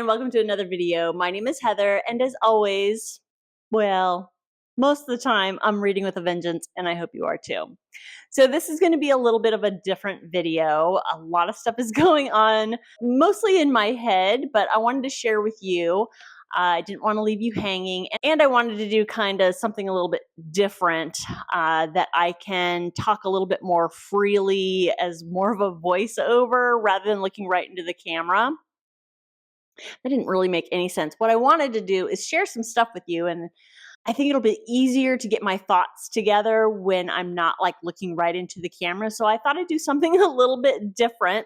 and welcome to another video. My name is Heather, and as always, well, most of the time I'm reading with a vengeance, and I hope you are too. So this is going to be a little bit of a different video. A lot of stuff is going on, mostly in my head, but I wanted to share with you. I didn't want to leave you hanging, and I wanted to do kind of something a little bit different that I can talk a little bit more freely as more of a voiceover rather than looking right into the camera. That didn't really make any sense. What I wanted to do is share some stuff with you, and I think it'll be easier to get my thoughts together when I'm not like looking right into the camera. So I thought I'd do something a little bit different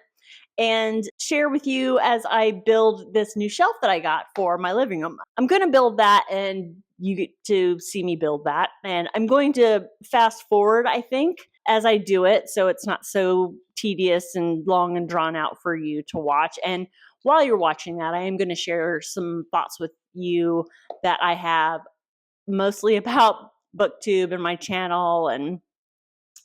and share with you as I build this new shelf that I got for my living room. I'm going to build that, and you get to see me build that. And I'm going to fast forward, I think, as I do it, so it's not so tedious and long and drawn out for you to watch. And while you're watching that, I am going to share some thoughts with you that I have mostly about Booktube and my channel and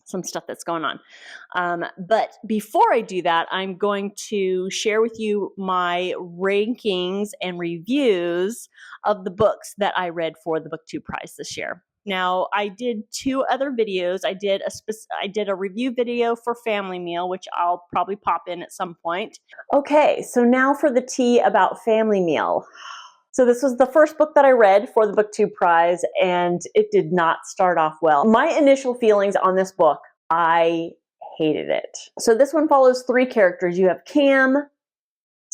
some stuff that's going on. But before I do that, I'm going to share with you my rankings and reviews of the books that I read for the Booktube Prize this year. Now, I did two other videos. I did a review video for Family Meal, which I'll probably pop in at some point. Okay, so now for the tea about Family Meal. So this was the first book that I read for the Booktube Prize, and it did not start off well. My initial feelings on this book, I hated it. So this one follows three characters. You have Cam,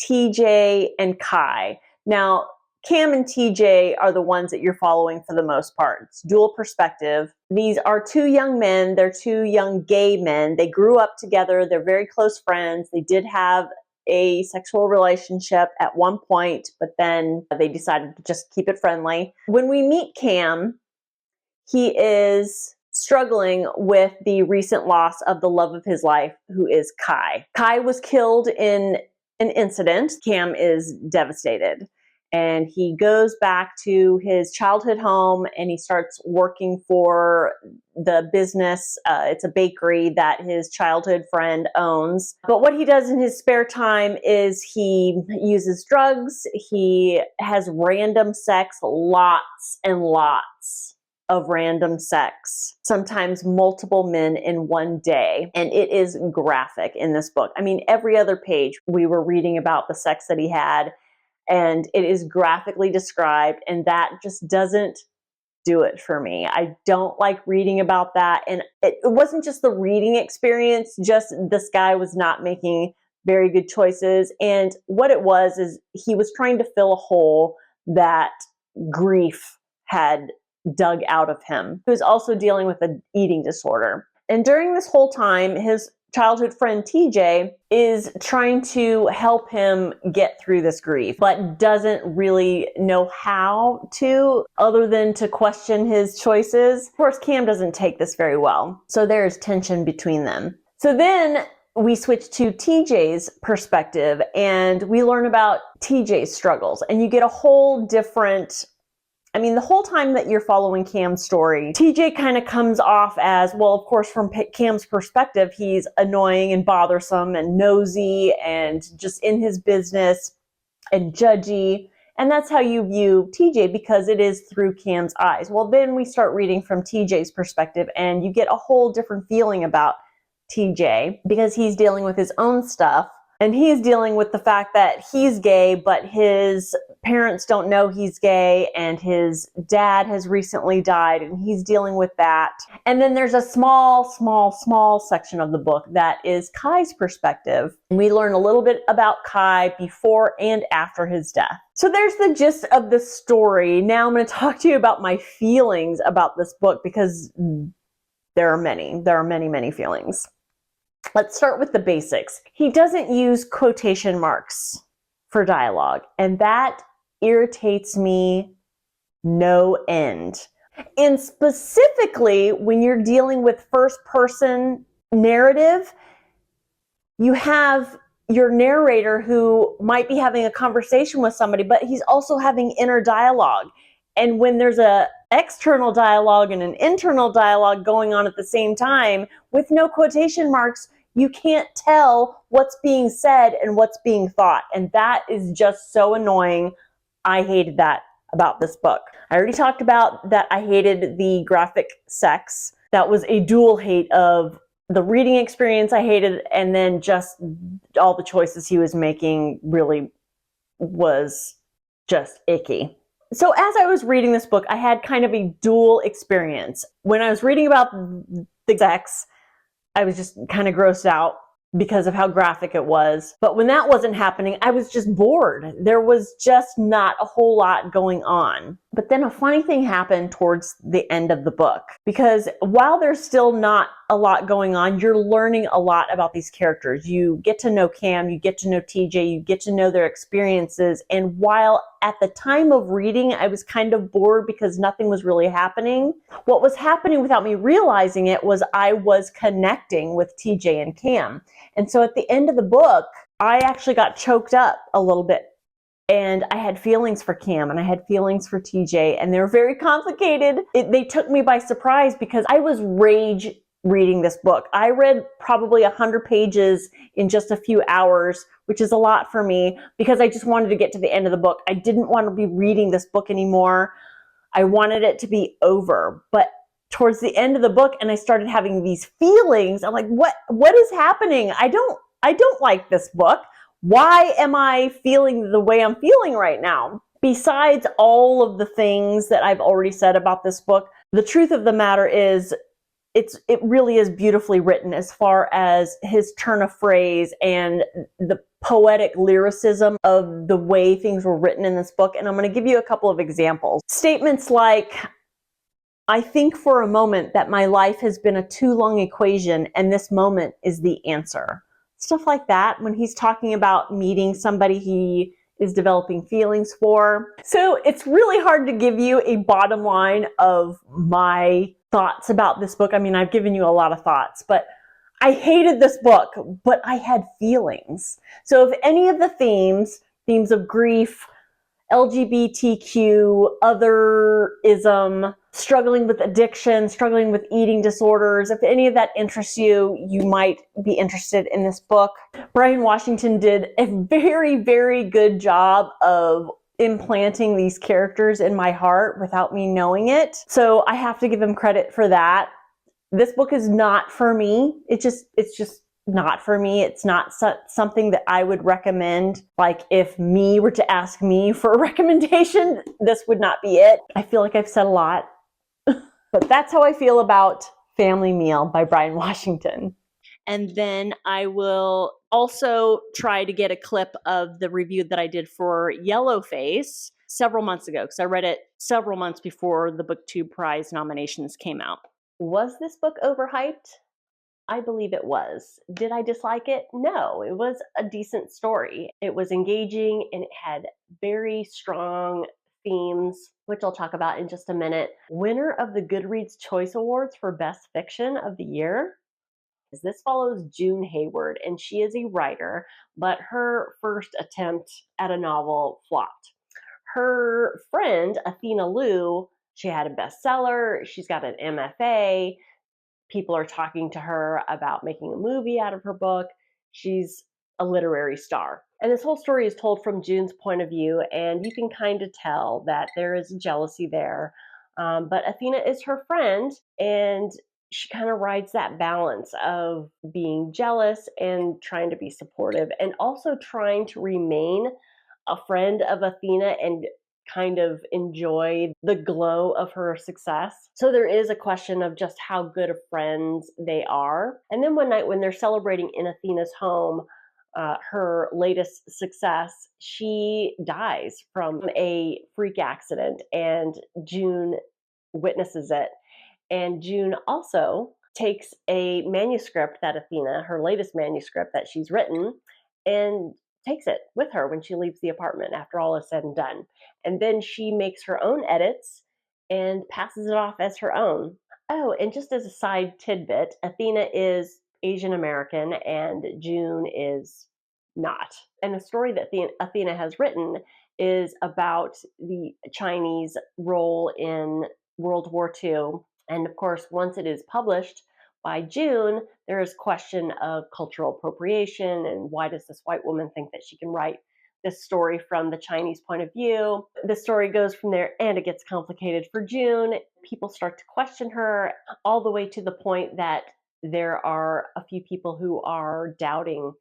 TJ, and Kai. Now, Cam and TJ are the ones that you're following for the most part. It's dual perspective. These are two young men. They're two young gay men. They grew up together. They're very close friends. They did have a sexual relationship at one point, but then they decided to just keep it friendly. When we meet Cam, he is struggling with the recent loss of the love of his life, who is Kai. Kai was killed in an incident. Cam is devastated, and he goes back to his childhood home and he starts working for the business. It's a bakery that his childhood friend owns. But what he does in his spare time is he uses drugs. He has random sex, lots and lots of random sex, sometimes multiple men in one day. And it is graphic in this book. I mean, every other page we were reading about the sex that he had, and it is graphically described, and that just doesn't do it for me. I don't like reading about that. And it wasn't just the reading experience, just this guy was not making very good choices. And what it was is he was trying to fill a hole that grief had dug out of him. He was also dealing with an eating disorder. And during this whole time, his childhood friend TJ is trying to help him get through this grief, but doesn't really know how to, other than to question his choices. Of course, Cam doesn't take this very well, so there's tension between them. So then we switch to TJ's perspective, and we learn about TJ's struggles, and you get a whole different, I mean, the whole time that you're following Cam's story, TJ kind of comes off as, well, of course, from Cam's perspective, he's annoying and bothersome and nosy and just in his business and judgy. And that's how you view TJ, because it is through Cam's eyes. Well, then we start reading from TJ's perspective, and you get a whole different feeling about TJ because he's dealing with his own stuff. And he's dealing with the fact that he's gay, but his parents don't know he's gay, and his dad has recently died, and he's dealing with that. And then there's a small section of the book that is Kai's perspective. And we learn a little bit about Kai before and after his death. So there's the gist of the story. Now I'm going to talk to you about my feelings about this book, because there are many feelings. Let's start with the basics. He doesn't use quotation marks for dialogue, and that irritates me no end. And specifically, when you're dealing with first-person narrative, you have your narrator who might be having a conversation with somebody, but he's also having inner dialogue. And when there's a external dialogue and an internal dialogue going on at the same time with no quotation marks, You can't tell what's being said and what's being thought. And that is just so annoying. I hated that about this book. I already talked about that I hated the graphic sex. That was a dual hate of the reading experience I hated, and then just all the choices he was making really was just icky. So as I was reading this book, I had kind of a dual experience. When I was reading about the sex, I was just kind of grossed out because of how graphic it was. But when that wasn't happening, I was just bored. There was just not a whole lot going on. But then a funny thing happened towards the end of the book, because while there's still not a lot going on, you're learning a lot about these characters. You get to know Cam, you get to know TJ, you get to know their experiences. And while at the time of reading, I was kind of bored because nothing was really happening, what was happening without me realizing it was I was connecting with TJ and Cam. And so at the end of the book, I actually got choked up a little bit. And I had feelings for Cam and I had feelings for TJ, and they were very complicated. They took me by surprise because I was rage reading this book. I read probably 100 pages in just a few hours, which is a lot for me because I just wanted to get to the end of the book. I didn't want to be reading this book anymore. I wanted it to be over. But towards the end of the book, and I started having these feelings, I'm like, what is happening? I don't like this book. Why am I feeling the way I'm feeling right now? Besides all of the things that I've already said about this book, the truth of the matter is it really is beautifully written as far as his turn of phrase and the poetic lyricism of the way things were written in this book. And I'm going to give you a couple of examples. Statements like, I think for a moment that my life has been a too long equation and this moment is the answer. Stuff like that when he's talking about meeting somebody he is developing feelings for. So it's really hard to give you a bottom line of my thoughts about this book. I mean, I've given you a lot of thoughts, but I hated this book, but I had feelings. So if any of the themes of grief, LGBTQ, otherism, struggling with addiction, struggling with eating disorders, if any of that interests you, you might be interested in this book. Brian Washington did a very, very good job of implanting these characters in my heart without me knowing it. So I have to give him credit for that. This book is not for me. It's just not for me. It's not something that I would recommend. Like if me were to ask me for a recommendation, this would not be it. I feel like I've said a lot, but that's how I feel about Family Meal by Brian Washington. And then I will also try to get a clip of the review that I did for Yellowface several months ago, because I read it several months before the Booktube Prize nominations came out. Was this book overhyped? I believe it was. Did I dislike it? No, it was a decent story. It was engaging and it had very strong themes, which I'll talk about in just a minute. Winner of the Goodreads Choice Awards for Best Fiction of the Year. This follows June Hayward, and she is a writer, but her first attempt at a novel flopped. Her friend, Athena Liu, she had a bestseller, she's got an MFA, people are talking to her about making a movie out of her book. She's a literary star. And this whole story is told from June's point of view, and you can kind of tell that there is jealousy there. But Athena is her friend, and she kind of rides that balance of being jealous and trying to be supportive, and also trying to remain a friend of Athena and kind of enjoy the glow of her success. So there is a question of just how good of friends they are. And then one night when they're celebrating in Athena's home, her latest success, she dies from a freak accident, and June witnesses it. And June also takes a manuscript that Athena, her latest manuscript that she's written, and takes it with her when she leaves the apartment after all is said and done. And then she makes her own edits and passes it off as her own. Oh, and just as a side tidbit, Athena is Asian American and June is not. And the story that Athena has written is about the Chinese role in World War II. And of course, once it is published By June, there is question of cultural appropriation and why does this white woman think that she can write this story from the Chinese point of view. The story goes from there and it gets complicated for June. People start to question her all the way to the point that there are a few people who are doubting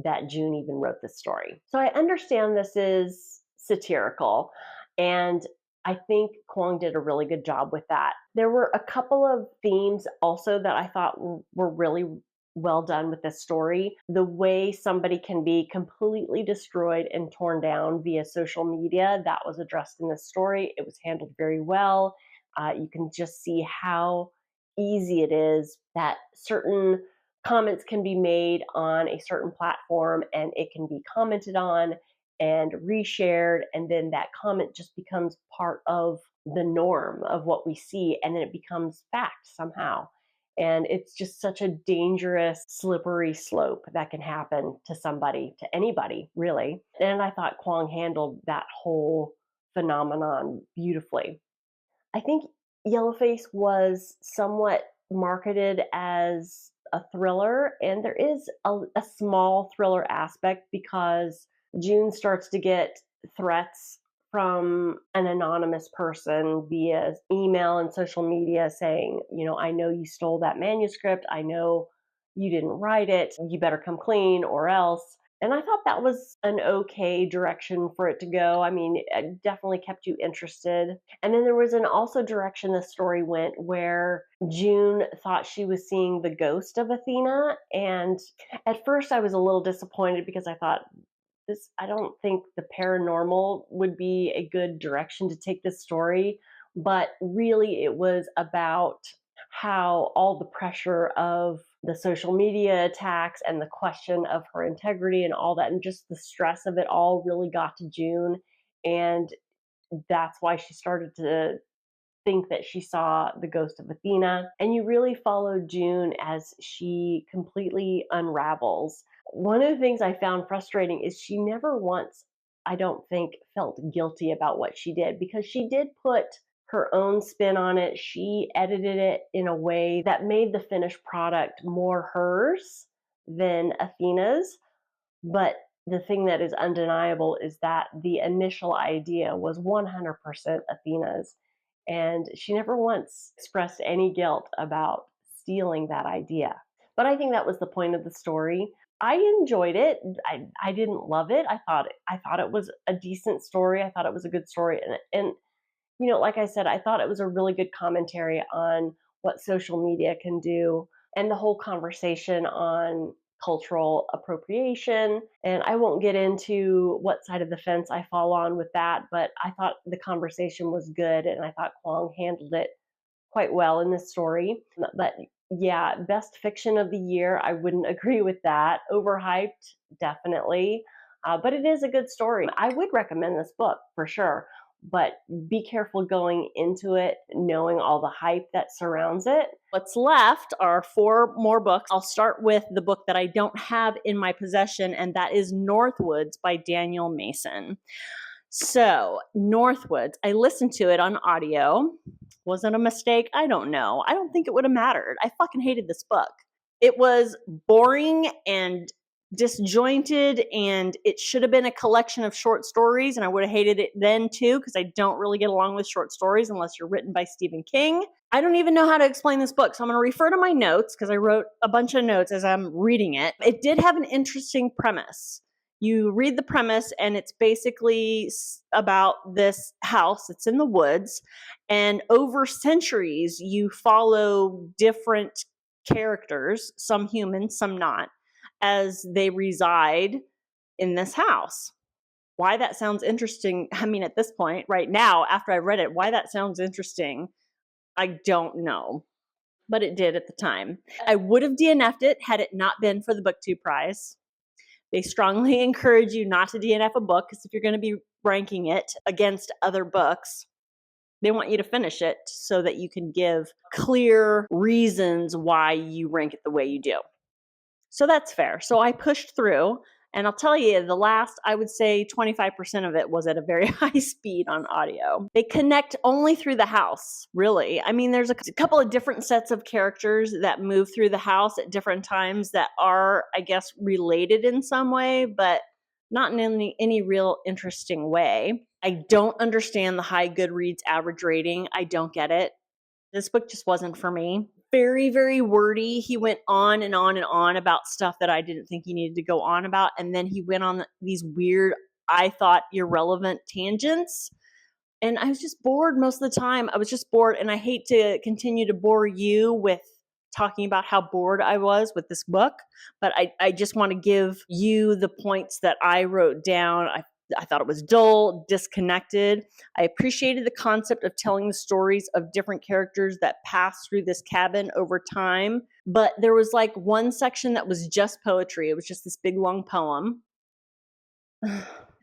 that June even wrote this story. So I understand this is satirical, and I think Kwong did a really good job with that. There were a couple of themes also that I thought were really well done with this story. The way somebody can be completely destroyed and torn down via social media, that was addressed in this story. It was handled very well. You can just see how easy it is that certain comments can be made on a certain platform and it can be commented on and reshared, and then that comment just becomes part of the norm of what we see, and then it becomes fact somehow. And it's just such a dangerous, slippery slope that can happen to somebody, to anybody, really. And I thought Kwong handled that whole phenomenon beautifully. I think Yellowface was somewhat marketed as a thriller, and there is a small thriller aspect because June starts to get threats from an anonymous person via email and social media saying, I know you stole that manuscript. I know you didn't write it. You better come clean or else. And I thought that was an okay direction for it to go. I mean, it definitely kept you interested. And then there was an also direction the story went where June thought she was seeing the ghost of Athena. And at first I was a little disappointed because I thought, I don't think the paranormal would be a good direction to take this story. But really it was about how all the pressure of the social media attacks and the question of her integrity and all that, and just the stress of it all really got to June. And that's why she started to think that she saw the ghost of Athena. And you really follow June as she completely unravels. One of the things I found frustrating is she never once, I don't think, felt guilty about what she did, because she did put her own spin on it. She edited it in a way that made the finished product more hers than Athena's. But the thing that is undeniable is that the initial idea was 100% Athena's. And she never once expressed any guilt about stealing that idea. But I think that was the point of the story. I enjoyed it. I didn't love it. I thought it was a decent story. I thought it was a good story. And like I said, I thought it was a really good commentary on what social media can do and the whole conversation on cultural appropriation. And I won't get into what side of the fence I fall on with that, but I thought the conversation was good, and I thought Kwong handled it quite well in this story. But yeah, best fiction of the year, I wouldn't agree with that. Overhyped, definitely. But it is a good story. I would recommend this book for sure. But be careful going into it knowing all the hype that surrounds it. What's left are 4 more books. I'll start with the book that I don't have in my possession, and that is Northwoods by Daniel Mason. So, Northwoods, I listened to it on audio. Was it a mistake? I don't know. I don't think it would have mattered. I fucking hated this book. It was boring and disjointed, and it should have been a collection of short stories, and I would have hated it then too, because I don't really get along with short stories unless you're written by Stephen King. I don't even know how to explain this book, so I'm going to refer to my notes because I wrote a bunch of notes as I'm reading it. It did have an interesting premise. You read the premise, and it's basically about this house. It's in the woods, and over centuries, you follow different characters, some human, some not, as they reside in this house. Why that sounds interesting, I mean, at this point, right now, after I read it, why that sounds interesting, I don't know. But it did at the time. I would have DNF'd it had it not been for the Booktube Prize. They strongly encourage you not to DNF a book, because if you're going to be ranking it against other books, they want you to finish it so that you can give clear reasons why you rank it the way you do. So that's fair. So I pushed through, And I'll tell you, the last, I would say 25% of it was at a very high speed on audio. They connect only through the house, really. I mean, there's a couple of different sets of characters that move through the house at different times that are, I guess, related in some way, but not in any real interesting way. I don't understand the high Goodreads average rating. I don't get it. This book just wasn't for me. Very, very wordy. He went on and on and on about stuff that I didn't think he needed to go on about. And then he went on these weird, I thought, irrelevant tangents. And I was just bored most of the time. I was just bored. And I hate to continue to bore you with talking about how bored I was with this book. But I just want to give you the points that I wrote down. I thought it was dull, disconnected. I appreciated the concept of telling the stories of different characters that pass through this cabin over time. But there was like one section that was just poetry. It was just this big long poem.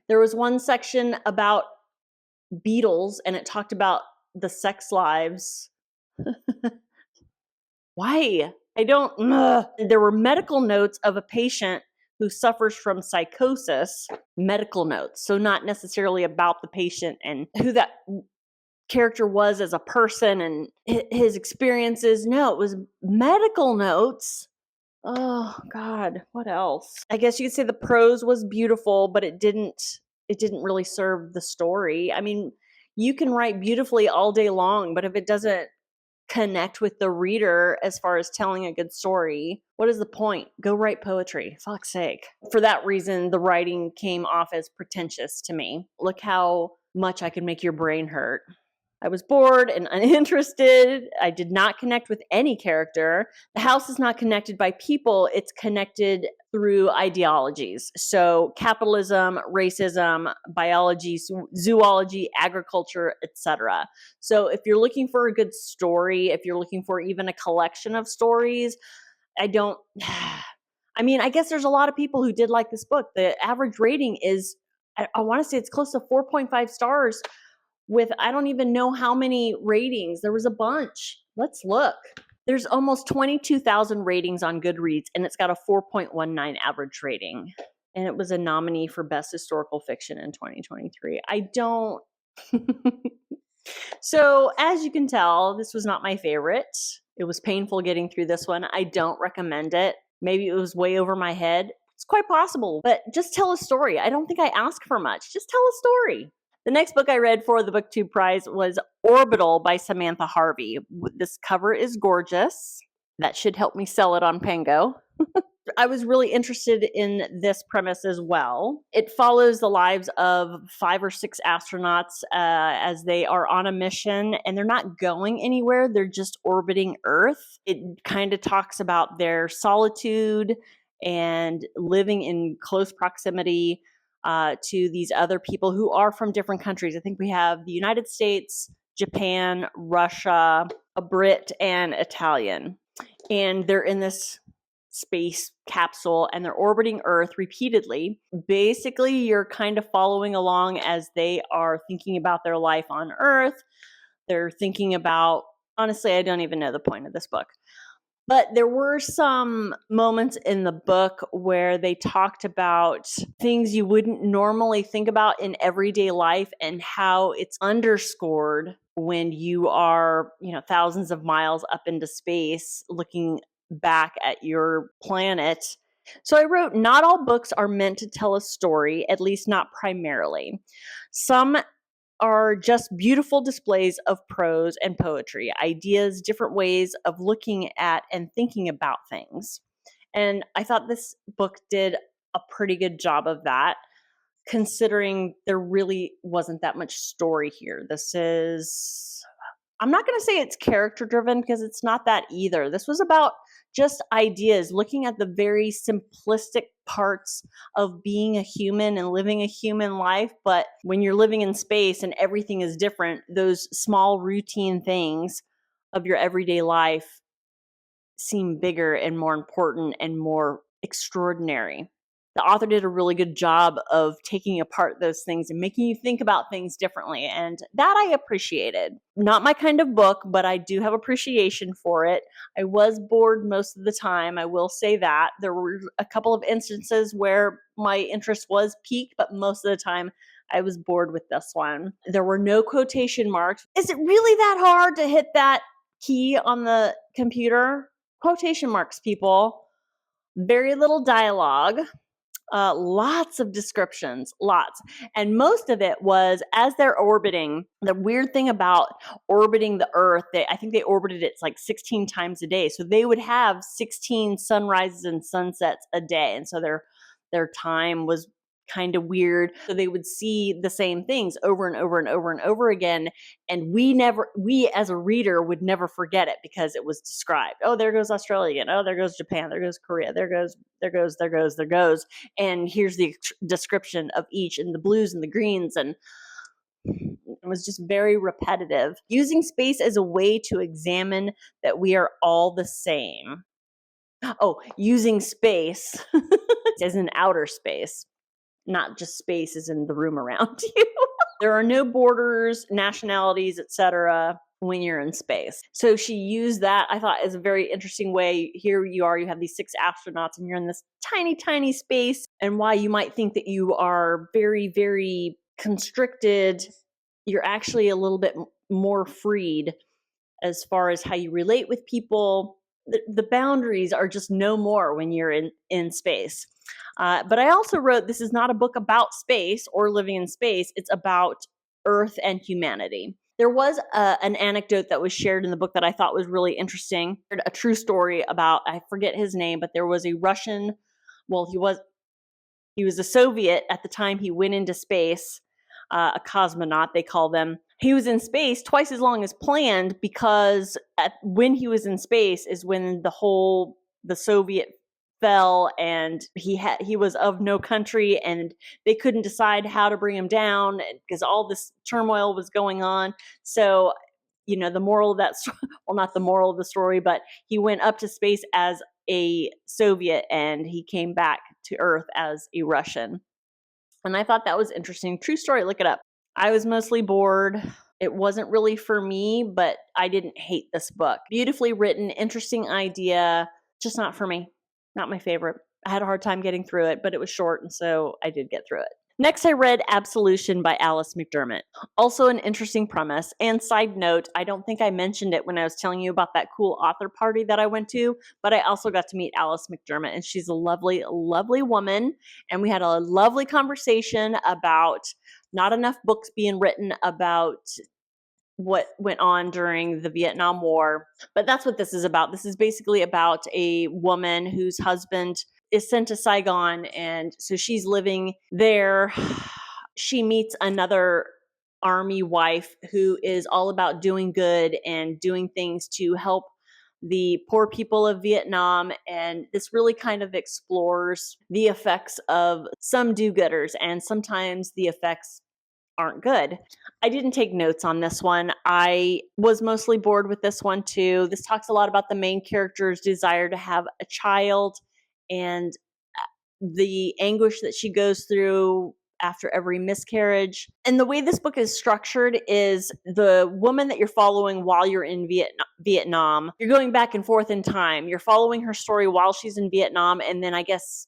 There was one section about beetles and it talked about the sex lives. Why? I don't. There were medical notes of a patient who suffers from psychosis, medical notes. So not necessarily about the patient and who that character was as a person and his experiences. No, it was medical notes. Oh God, what else? I guess you could say the prose was beautiful, but it didn't really serve the story. I mean, you can write beautifully all day long, but if it doesn't connect with the reader as far as telling a good story, what is the point? Go write poetry, fuck's sake. For that reason, the writing came off as pretentious to me. Look how much I could make your brain hurt. I was bored and uninterested. I did not connect with any character. The house is not connected by people. It's connected through ideologies. So capitalism, racism, biology, zoology, agriculture, etc. So if you're looking for a good story, if you're looking for even a collection of stories, I mean, I guess there's a lot of people who did like this book. The average rating is, I want to say it's close to 4.5 stars with I don't even know how many ratings. There was a bunch. Let's look. There's almost 22,000 ratings on Goodreads, and it's got a 4.19 average rating. And it was a nominee for Best Historical Fiction in 2023. I don't... So, as you can tell, this was not my favorite. It was painful getting through this one. I don't recommend it. Maybe it was way over my head. It's quite possible. But just tell a story. I don't think I ask for much. Just tell a story. The next book I read for the Booktube Prize was Orbital by Samantha Harvey. This cover is gorgeous. That should help me sell it on Pango. I was really interested in this premise as well. It follows the lives of 5 or 6 astronauts as they are on a mission, and they're not going anywhere. They're just orbiting Earth. It kind of talks about their solitude and living in close proximity to these other people who are from different countries. I think we have the United States, Japan, Russia, a Brit, and Italian. And they're in this space capsule and they're orbiting Earth repeatedly. Basically, you're kind of following along as they are thinking about their life on Earth. They're thinking about, honestly, I don't even know the point of this book. But there were some moments in the book where they talked about things you wouldn't normally think about in everyday life and how it's underscored when you are, thousands of miles up into space looking back at your planet. So I wrote, not all books are meant to tell a story, at least not primarily. Some are just beautiful displays of prose and poetry, ideas, different ways of looking at and thinking about things. And I thought this book did a pretty good job of that, considering there really wasn't that much story here. This is, I'm not going to say it's character driven because it's not that either. This was about just ideas, looking at the very simplistic parts of being a human and living a human life. But when you're living in space and everything is different, those small routine things of your everyday life seem bigger and more important and more extraordinary. The author did a really good job of taking apart those things and making you think about things differently. And that I appreciated. Not my kind of book, but I do have appreciation for it. I was bored most of the time. I will say that. There were a couple of instances where my interest was piqued, but most of the time I was bored with this one. There were no quotation marks. Is it really that hard to hit that key on the computer? Quotation marks, people. Very little dialogue. Lots of descriptions, lots. And most of it was as they're orbiting. The weird thing about orbiting the Earth, I think they orbited it like 16 times a day. So they would have 16 sunrises and sunsets a day. And so their time was kind of weird. So they would see the same things over and over and over and over again. And we as a reader would never forget it because it was described. Oh, there goes Australia again. Oh, there goes Japan. There goes Korea. There goes. And here's the description of each, and the blues and the greens, and it was just very repetitive. Using space as a way to examine that we are all the same. Oh, using space as an outer space, not just space as in the room around you. There are no borders, nationalities, etc. when you're in space. So she used that, I thought, as a very interesting way. Here you are, you have these 6 astronauts and you're in this tiny, tiny space. And while you might think that you are very, very constricted, you're actually a little bit more freed as far as how you relate with people. The boundaries are just no more when you're in space. But I also wrote, this is not a book about space or living in space. It's about Earth and humanity. There was an anecdote that was shared in the book that I thought was really interesting. A true story about, I forget his name, but there was a Russian, well, he was a Soviet at the time he went into space, a cosmonaut, they call them. He was in space twice as long as planned because when he was in space is when the Soviet fell, and he was of no country, and they couldn't decide how to bring him down because all this turmoil was going on. So, the moral of that, well, not the moral of the story, but he went up to space as a Soviet and he came back to Earth as a Russian. And I thought that was interesting. True story, look it up. I was mostly bored. It wasn't really for me, but I didn't hate this book. Beautifully written, interesting idea, just not for me. Not my favorite. I had a hard time getting through it, but it was short, and so I did get through it. Next, I read Absolution by Alice McDermott. Also an interesting premise. And side note, I don't think I mentioned it when I was telling you about that cool author party that I went to, but I also got to meet Alice McDermott, and she's a lovely, lovely woman. And we had a lovely conversation about not enough books being written about what went on during the Vietnam War. But that's what this is about. This is basically about a woman whose husband is sent to Saigon, and so she's living there. She meets another army wife who is all about doing good and doing things to help the poor people of Vietnam. And this really kind of explores the effects of some do-gooders, and sometimes the effects aren't good. I didn't take notes on this one. I was mostly bored with this one too. This talks a lot about the main character's desire to have a child and the anguish that she goes through after every miscarriage. And the way this book is structured is the woman that you're following while you're in Vietnam, you're going back and forth in time. You're following her story while she's in Vietnam, and then I guess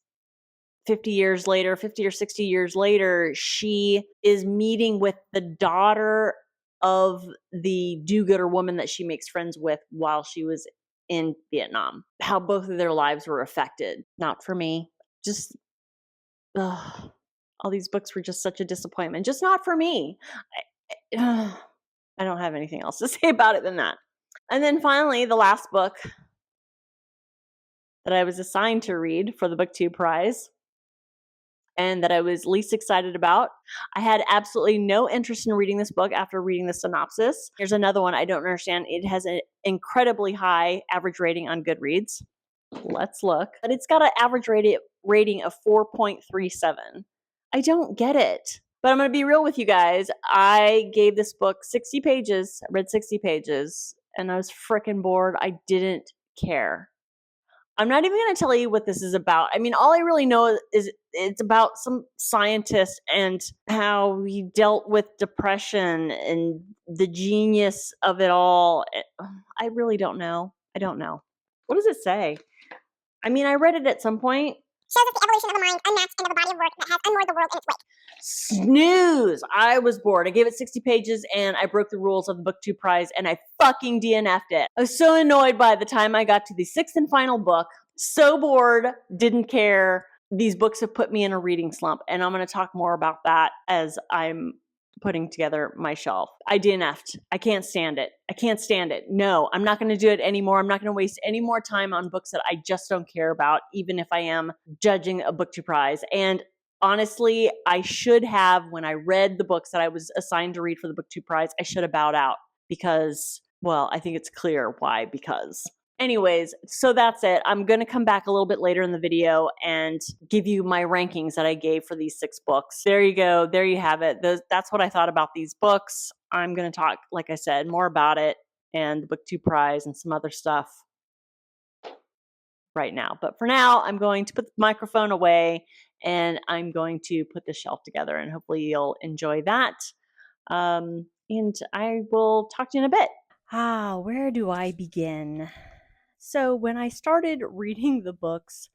50 or 60 years later, she is meeting with the daughter of the do-gooder woman that she makes friends with while she was in Vietnam. How both of their lives were affected. Not for me. Just, all these books were just such a disappointment. Just not for me. I don't have anything else to say about it than that. And then finally, the last book that I was assigned to read for the Booktube Prize, and that I was least excited about. I had absolutely no interest in reading this book after reading the synopsis. Here's another one I don't understand. It has an incredibly high average rating on Goodreads. Let's look. But it's got an average rating of 4.37. I don't get it. But I'm going to be real with you guys. I gave this book 60 pages. I read 60 pages, and I was freaking bored. I didn't care. I'm not even going to tell you what this is about. I mean, all I really know is it's about some scientist and how he dealt with depression and the genius of it all. I really don't know. I don't know. What does it say? I mean, I read it at some point. Shows us the evolution of a mind unmatched and of a body of work that has unmoored the world in its wake. Snooze! I was bored. I gave it 60 pages and I broke the rules of the Booktube Prize and I fucking DNF'd it. I was so annoyed by the time I got to the sixth and final book. So bored, didn't care. These books have put me in a reading slump, and I'm going to talk more about that as I'm putting together my shelf. I DNF'd. I can't stand it. I can't stand it. No, I'm not going to do it anymore. I'm not going to waste any more time on books that I just don't care about, even if I am judging a Booktube Prize. And honestly, I should have, when I read the books that I was assigned to read for the Booktube Prize, I should have bowed out because, well, I think it's clear why, because. Anyways, so that's it. I'm going to come back a little bit later in the video and give you my rankings that I gave for these 6 books. There you go. There you have it. That's what I thought about these books. I'm going to talk, like I said, more about it and the Booktube Prize and some other stuff right now. But for now, I'm going to put the microphone away and I'm going to put the shelf together, and hopefully you'll enjoy that. And I will talk to you in a bit. Where do I begin? So when I started reading the books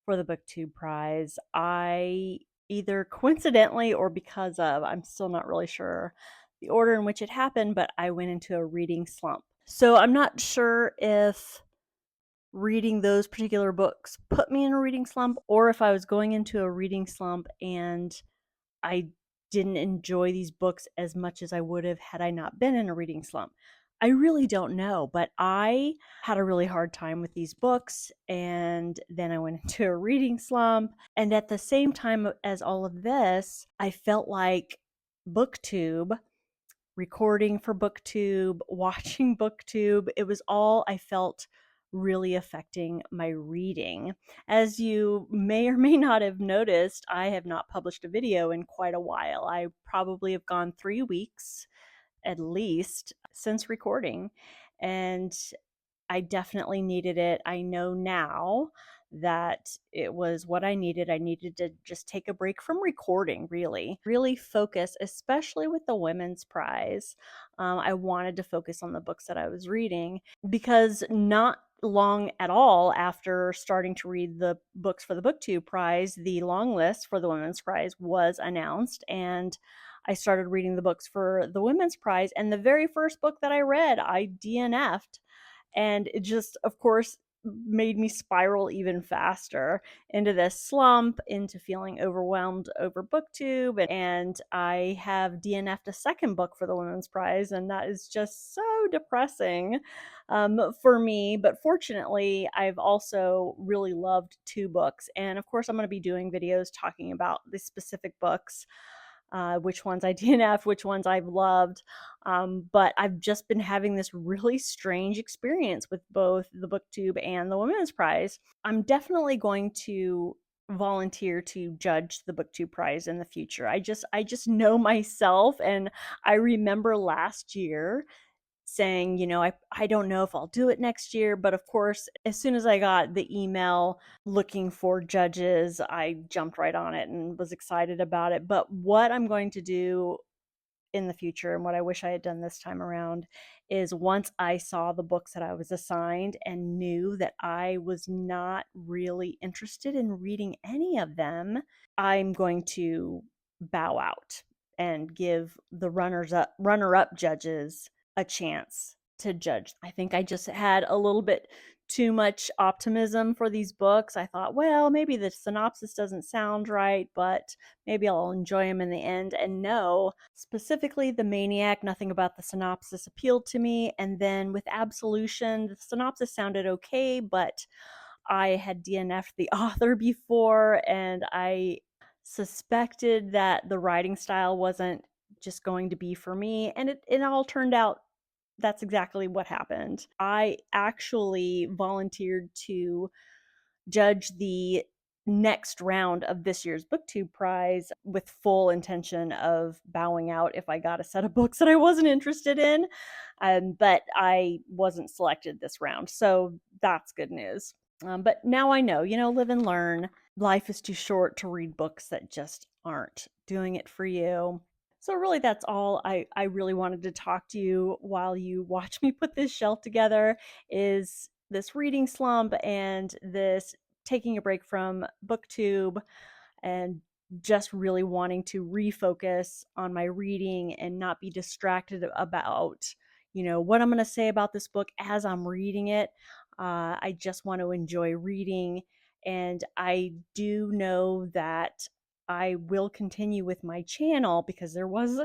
for the Booktube Prize, I either coincidentally or because of, I'm still not really sure the order in which it happened, but I went into a reading slump. So I'm not sure if reading those particular books put me in a reading slump or if I was going into a reading slump and I didn't enjoy these books as much as I would have had I not been in a reading slump. I really don't know, but I had a really hard time with these books, and then I went into a reading slump. And at the same time as all of this, I felt like Booktube, recording for Booktube, watching Booktube, it was all I felt really affecting my reading. As you may or may not have noticed, I have not published a video in quite a while. I probably have gone 3 weeks at least since recording, and I definitely needed it. I know now that it was what I needed. I needed to just take a break from recording, really focus, especially with the Women's Prize. I wanted to focus on the books that I was reading because not long at all after starting to read the books for the Booktube Prize, the long list for the Women's Prize was announced, and I started reading the books for the Women's Prize, and the very first book that I read, I DNF'd. And it just, of course, made me spiral even faster into this slump, into feeling overwhelmed over Booktube. And I have DNF'd a second book for the Women's Prize, and that is just so depressing for me. But fortunately, I've also really loved 2 books. And of course, I'm going to be doing videos talking about the specific books. Which ones I DNF'd, which ones I've loved. But I've just been having this really strange experience with both the Booktube and the Women's Prize. I'm definitely going to volunteer to judge the Booktube Prize in the future. I just know myself, and I remember last year saying, I don't know if I'll do it next year, but of course, as soon as I got the email looking for judges, I jumped right on it and was excited about it. But what I'm going to do in the future, and what I wish I had done this time around, is once I saw the books that I was assigned and knew that I was not really interested in reading any of them, I'm going to bow out and give the runner-up judges a chance to judge. I think I just had a little bit too much optimism for these books. I thought, well, maybe the synopsis doesn't sound right, but maybe I'll enjoy them in the end. And no, specifically the MANIAC, nothing about the synopsis appealed to me. And then with Absolution, the synopsis sounded okay, but I had DNF'd the author before, and I suspected that the writing style wasn't just going to be for me, and it all turned out that's exactly what happened. I actually volunteered to judge the next round of this year's Booktube Prize with full intention of bowing out if I got a set of books that I wasn't interested in, but I wasn't selected this round, so that's good news. But now I know, live and learn. Life is too short to read books that just aren't doing it for you. So really that's all I really wanted to talk to you while you watch me put this shelf together, is this reading slump and this taking a break from Booktube, and just really wanting to refocus on my reading and not be distracted about, what I'm going to say about this book as I'm reading it. I just want to enjoy reading, and I do know that I will continue with my channel, because there was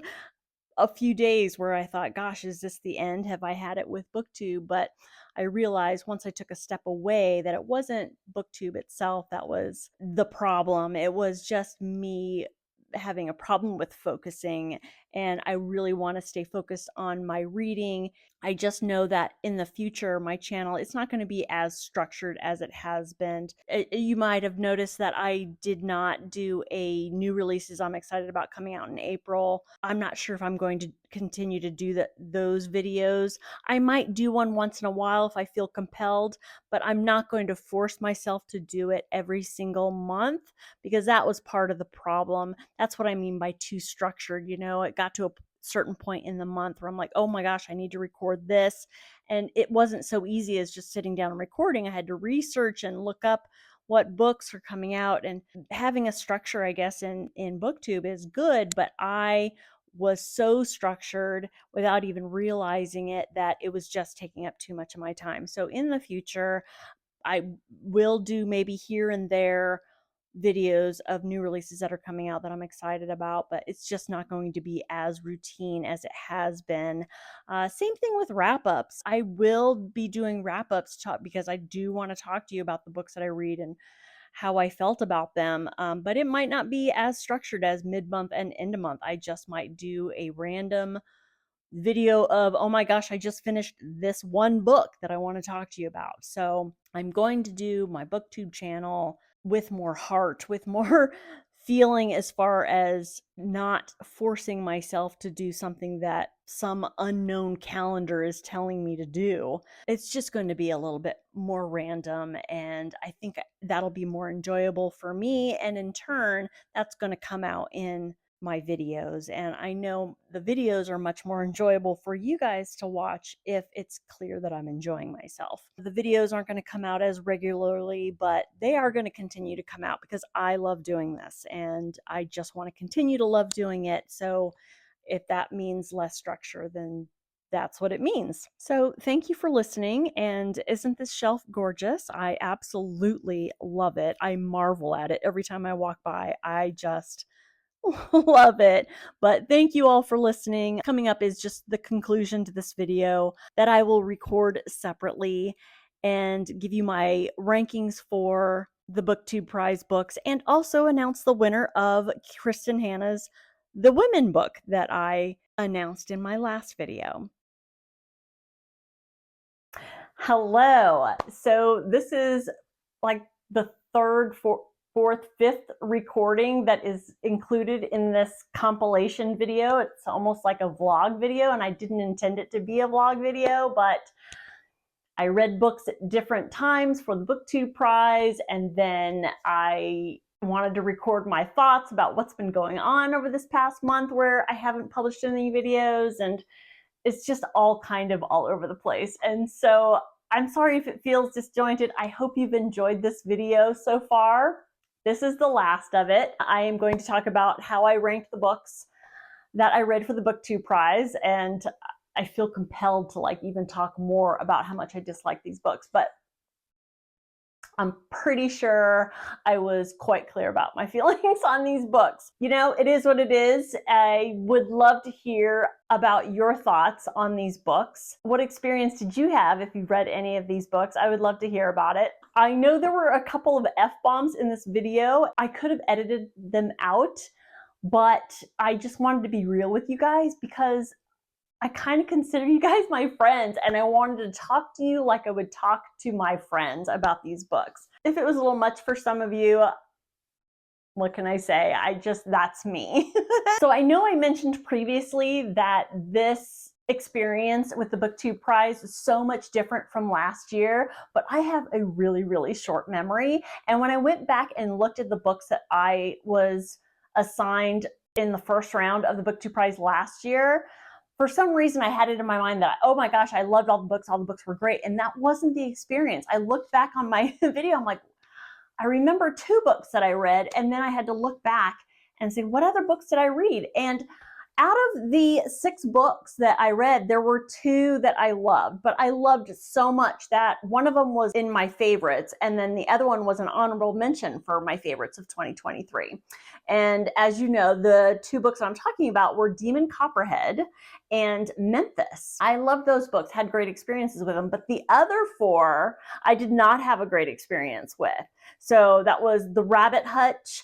a few days where I thought, gosh, is this the end? Have I had it with Booktube? But I realized once I took a step away that it wasn't Booktube itself that was the problem. It was just me having a problem with focusing, and I really want to stay focused on my reading. I just know that in the future, my channel, it's not going to be as structured as it has been. You might have noticed that I did not do a new releases I'm excited about coming out in April. I'm not sure if I'm going to continue to do those videos. I might do one once in a while if I feel compelled, but I'm not going to force myself to do it every single month, because that was part of the problem. That's what I mean by too structured. It got to a certain point in the month where I'm like, oh my gosh, I need to record this. And it wasn't so easy as just sitting down and recording. I had to research and look up what books are coming out, and having a structure, I guess, in Booktube is good, but I was so structured without even realizing it that it was just taking up too much of my time. So in the future, I will do maybe here and there videos of new releases that are coming out that I'm excited about, but it's just not going to be as routine as it has been. Same thing with wrap-ups. I will be doing wrap-ups because I do want to talk to you about the books that I read and how I felt about them, but it might not be as structured as mid-month and end-of-month. I just might do a random video of, oh my gosh, I just finished this one book that I want to talk to you about. So I'm going to do my Booktube channel with more heart, with more feeling, as far as not forcing myself to do something that some unknown calendar is telling me to do. It's just going to be a little bit more random, and I think that'll be more enjoyable for me, and in turn that's going to come out in my videos. And I know the videos are much more enjoyable for you guys to watch if it's clear that I'm enjoying myself. The videos aren't going to come out as regularly, but they are going to continue to come out because I love doing this and I just want to continue to love doing it. So if that means less structure, then that's what it means. So thank you for listening. And isn't this shelf gorgeous? I absolutely love it. I marvel at it every time I walk by. I just love it. But thank you all for listening. Coming up is just the conclusion to this video that I will record separately and give you my rankings for the Booktube Prize books, and also announce the winner of Kristin Hannah's The Women book that I announced in my last video. Hello. So this is like the third, fourth, fifth recording that is included in this compilation video. It's almost like a vlog video, and I didn't intend it to be a vlog video, but I read books at different times for the Booktube Prize, and then I wanted to record my thoughts about what's been going on over this past month where I haven't published any videos, and it's just all kind of all over the place. And so I'm sorry if it feels disjointed. I hope you've enjoyed this video so far. This is the last of it. I am going to talk about how I ranked the books that I read for the Booktube Prize, and I feel compelled to even talk more about how much I dislike these books, but I'm pretty sure I was quite clear about my feelings on these books. It is what it is. I would love to hear about your thoughts on these books. What experience did you have if you've read any of these books? I would love to hear about it. I know there were a couple of F-bombs in this video. I could have edited them out, but I just wanted to be real with you guys because I kind of consider you guys my friends, and I wanted to talk to you like I would talk to my friends about these books. If it was a little much for some of you, what can I say? That's me. So I know I mentioned previously that this experience with the Booktube Prize is so much different from last year, but I have a really, really short memory. And when I went back and looked at the books that I was assigned in the first round of the Booktube Prize last year, for some reason I had it in my mind that, oh my gosh, I loved all the books were great. And that wasn't the experience. I looked back on my video, I'm like, I remember 2 books that I read, and then I had to look back and say, what other books did I read? And out of the 6 books that I read, there were 2 that I loved, but I loved so much that one of them was in my favorites, and then the other one was an honorable mention for my favorites of 2023. And as you know, the 2 books I'm talking about were Demon Copperhead and Memphis. I loved those books, had great experiences with them, but the other 4 I did not have a great experience with. So that was The Rabbit Hutch,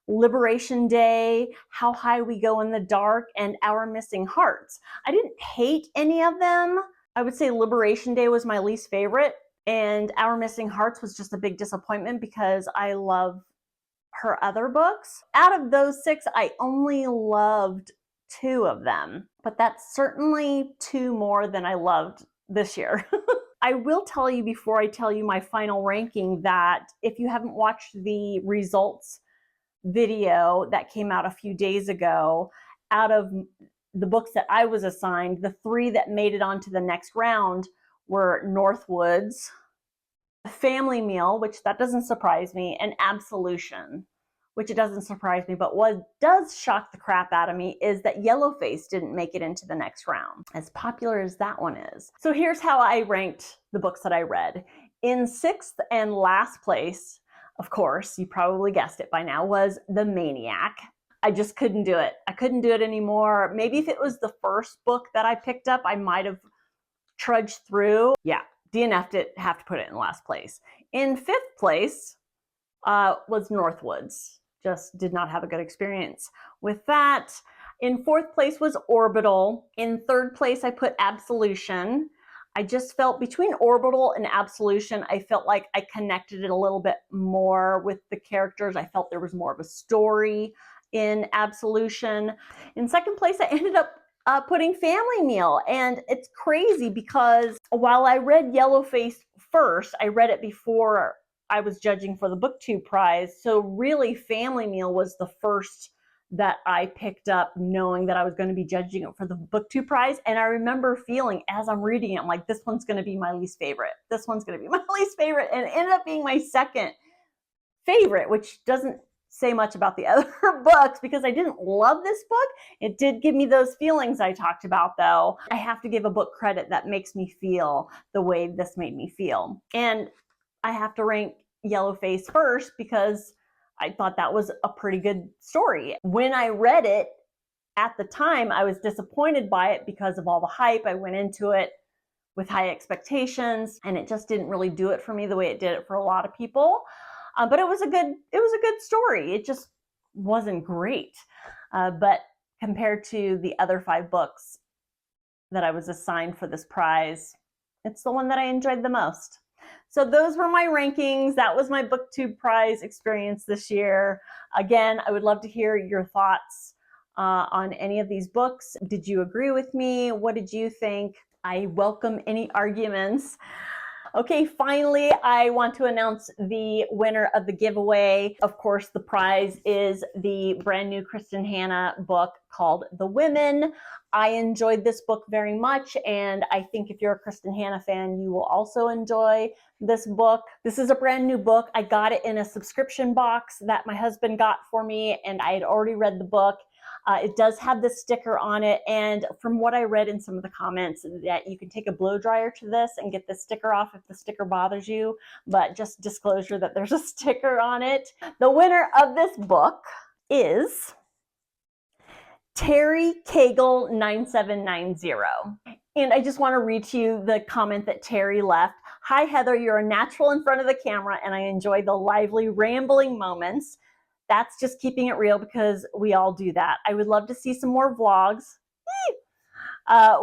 Liberation Day, How High We Go in the Dark, and Our Missing Hearts. I didn't hate any of them. I would say Liberation Day was my least favorite, and Our Missing Hearts was just a big disappointment because I love her other books. Out of those 6, I only loved 2 of them, but that's certainly 2 more than I loved this year. I will tell you before I tell you my final ranking that if you haven't watched the results video that came out a few days ago, out of the books that I was assigned, the 3 that made it onto the next round were Northwoods, Family Meal, which that doesn't surprise me, and Absolution, which it doesn't surprise me, but what does shock the crap out of me is that Yellowface didn't make it into the next round, as popular as that one is. So here's how I ranked the books that I read. In 6th and last place, of course, you probably guessed it by now, was The Maniac. I just couldn't do it. I couldn't do it anymore. Maybe if it was the first book that I picked up, I might have trudged through. Yeah, DNF'd it, have to put it in last place. In 5th place was Northwoods. Just did not have a good experience with that. In 4th place was Orbital. In 3rd place, I put Absolution. I just felt between Orbital and Absolution, I felt like I connected it a little bit more with the characters. I felt there was more of a story in Absolution. In 2nd place, I ended up putting Family Meal. And it's crazy because while I read Yellowface first, I read it before I was judging for the Booktube Prize. So really, Family Meal was the first that I picked up knowing that I was going to be judging it for the Booktube Prize. And I remember feeling as I'm reading it, I'm like, this one's going to be my least favorite. This one's going to be my least favorite. And it ended up being my 2nd favorite, which doesn't say much about the other books because I didn't love this book. It did give me those feelings I talked about though. I have to give a book credit that makes me feel the way this made me feel. And I have to rank Yellowface first because I thought that was a pretty good story. When I read it at the time, I was disappointed by it because of all the hype. I went into it with high expectations and it just didn't really do it for me the way it did it for a lot of people. But it was a good story. It just wasn't great. But compared to the other 5 books that I was assigned for this prize, it's the one that I enjoyed the most. So those were my rankings. That was my Booktube Prize experience this year. Again, I would love to hear your thoughts on any of these books. Did you agree with me? What did you think? I welcome any arguments. Okay, finally, I want to announce the winner of the giveaway. Of course, the prize is the brand new Kristin Hannah book called The Women. I enjoyed this book very much, and I think if you're a Kristin Hannah fan, you will also enjoy this book. This is a brand new book. I got it in a subscription box that my husband got for me, and I had already read the book. It does have the sticker on it, and from what I read in some of the comments, that you can take a blow dryer to this and get the sticker off if the sticker bothers you, but just disclosure that there's a sticker on it. The winner of this book is Terry Cagle 9790. And I just want to read to you the comment that Terry left. Hi, Heather, you're a natural in front of the camera, and I enjoy the lively, rambling moments. That's just keeping it real because we all do that. I would love to see some more vlogs.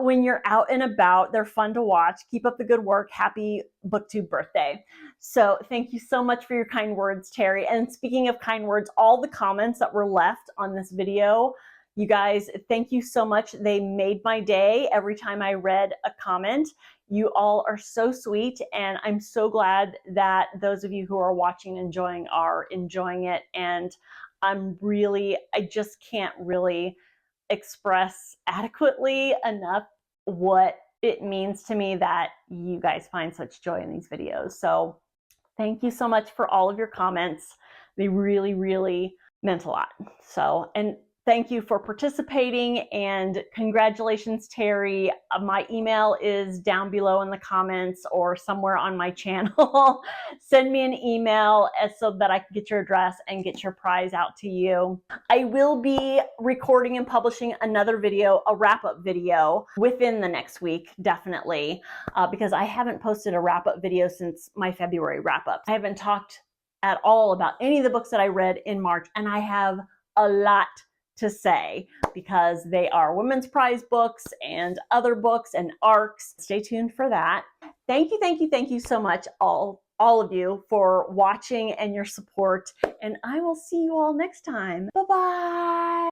When you're out and about, they're fun to watch. Keep up the good work. Happy Booktube birthday. So thank you so much for your kind words, Terry. And speaking of kind words, all the comments that were left on this video, You guys, thank you so much. They made my day every time I read a comment. You all are so sweet, and I'm so glad that those of you who are watching and enjoying are enjoying it. And I just can't really express adequately enough what it means to me that you guys find such joy in these videos. So thank you so much for all of your comments. They really, really meant a lot. So, and thank you for participating, and congratulations, Terry. My email is down below in the comments or somewhere on my channel. Send me an email so that I can get your address and get your prize out to you. I will be recording and publishing another video, a wrap-up video, within the next week, definitely, because I haven't posted a wrap-up video since my February wrap-up. I haven't talked at all about any of the books that I read in March, and I have a lot to say because they are women's prize books and other books and arcs. Stay tuned for that. Thank you so much, all of you, for watching and your support, and I will see you all next time. Bye-bye.